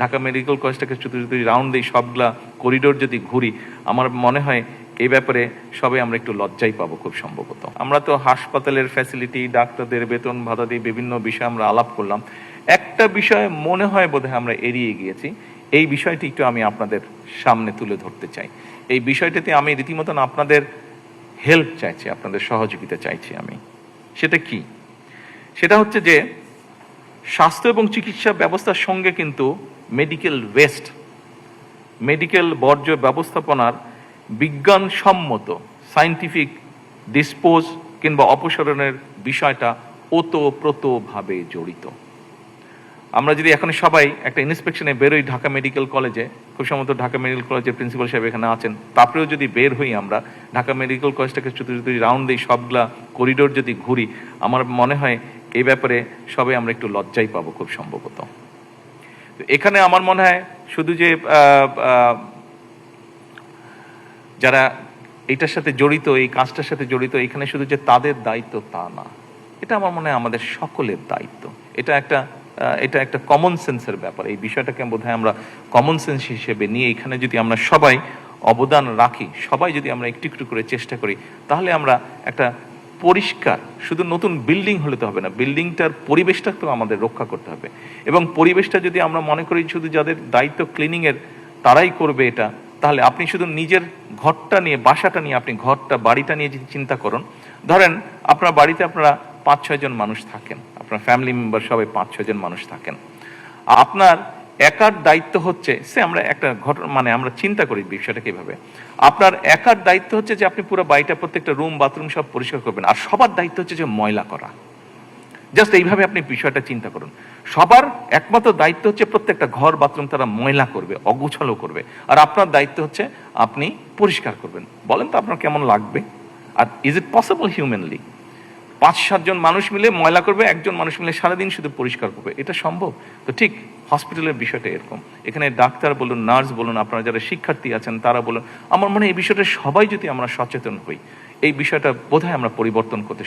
Dhaka medical কলেজটাকে যদি round দিই, সবগুলা করিডোর যদি ঘুরি, আমার মনে হয় এই ব্যাপারে সবাই আমরা একটু লজ্জাই পাবো খুব সম্ভবত। আমরা তো হাসপাতালের ফ্যাসিলিটি, ডাক্তারদের বেতন ভাতা দিয়ে বিভিন্ন বিষয় আমরা আলাপ করলাম। একটা বিষয় মনে হয় বোধহয় আমরা এড়িয়ে গিয়েছি। এই বিষয়টি একটু আমি আপনাদের সামনে তুলে ধরতে চাই। এই বিষয়টাতে আমি রীতিমতন আপনাদের হেল্প চাইছি, আপনাদের সহযোগিতা চাইছি আমি। সেটা কি? সেটা হচ্ছে যে স্বাস্থ্য এবং চিকিৎসা ব্যবস্থার সঙ্গে কিন্তু মেডিকেল ওয়েস্ট, মেডিকেল বর্জ্য ব্যবস্থাপনার বিজ্ঞানসম্মত সায়েন্টিফিক ডিসপোজ কিংবা অপসারণের বিষয়টা ওতপ্রোতভাবে জড়িত। আমরা যদি এখন সবাই একটা ইন্সপেকশনে বেরোই ঢাকা মেডিকেল কলেজে, খুব সম্ভবত ঢাকা মেডিকেল কলেজের প্রিন্সিপাল সাহেব এখানে আছেন, তারপরেও যদি বের হই আমরা ঢাকা মেডিকেল কলেজটাকে যদি রাউন্ড দিই, সবগুলা করিডোর যদি ঘুরি, আমার মনে হয় এই ব্যাপারে সবাই আমরা একটু লজ্জাই পাবো খুব সম্ভবত। এখানে আমার মনে হয় শুধু যে যারা এটার সাথে জড়িত, এই কাজটার সাথে জড়িত, এখানে শুধু যে তাদের দায়িত্ব তা না, এটা আমার মনে হয় আমাদের সকলের দায়িত্ব। এটা একটা কমন সেন্সের ব্যাপার। এই বিষয়টাকে বোধহয় আমরা কমন সেন্স হিসেবে নিয়ে এখানে যদি আমরা সবাই অবদান রাখি, সবাই যদি আমরা একটু একটু করে চেষ্টা করি, তাহলে আমরা একটা পরিষ্কার, শুধু নতুন বিল্ডিং হলে তো হবে না, বিল্ডিংটার পরিবেশটা তো আমাদের রক্ষা করতে হবে। এবং পরিবেশটা যদি আমরা মনে করি শুধু যাদের দায়িত্ব ক্লিনিংয়ের তারাই করবে এটা, তাহলে আপনি শুধু নিজের ঘরটা নিয়ে, বাসাটা নিয়ে, আপনি ঘরটা, বাড়িটা নিয়ে যদি চিন্তা করুন, ধরেন আপনার বাড়িতে আপনারা 5-6 জন মানুষ থাকেন, আপনার ফ্যামিলি মেম্বার সবাই 5-6 জন মানুষ থাকেন। আপনার একার দায়িত্ব হচ্ছে, আমরা একটা ঘটনা আমরা চিন্তা করি বিষয়টা কিভাবে, আপনার একার দায়িত্ব হচ্ছে যে আপনি পুরো বাড়িটা, প্রত্যেকটা রুম বাথরুম সব পরিষ্কার করবেন, আর সবার দায়িত্ব হচ্ছে যে ময়লা করা। জাস্ট এইভাবে আপনি বিষয়টা চিন্তা করুন। সবার একমাত্র দায়িত্ব হচ্ছে প্রত্যেকটা ঘর বাথরুম তারা ময়লা করবে, অগোছালো করবে, আর আপনার দায়িত্ব হচ্ছে আপনি পরিষ্কার করবেন। বলেন তো আপনার কেমন লাগবে? আর ইজ ইট পসিবল হিউম্যানলি 5-7 জন মানুষ মিলে ময়লা করবে, একজন মানুষ মিলে সারাদিন শুধু পরিষ্কার করবে? এটা সম্ভব? তো ঠিক হসপিটালের বিষয়টা এরকম। এখানে ডাক্তার বলুন, নার্স বলুন, আপনারা যারা শিক্ষার্থী আছেন তারা বলুন, আমার মনে হয় এই বিষয়টা সবাই যদি আমরা সচেতন হই, এই বিষয়টা বোধহয় আমরা পরিবর্তন করতে